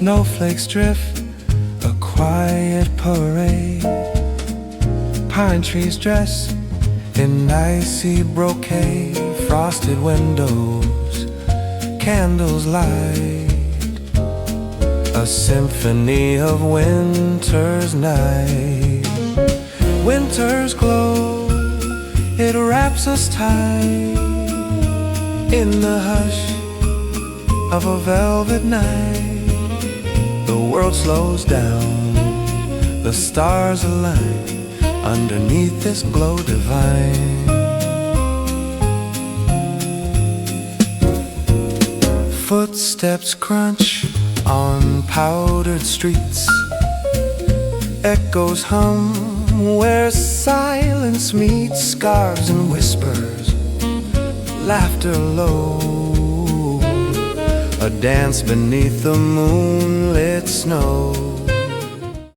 snowflakes drift, a quiet parade. Pine trees dress in icy brocade, frosted windows, candles light, a symphony of winter's night. Winter's glow, it wraps us tight in the hush of a velvet night. The world slows down, the stars align underneath this glow divine. Footsteps crunch on powdered streets, echoes hum where silence meets, scarves and whispers, laughter low, a dance beneath the moonlit snow.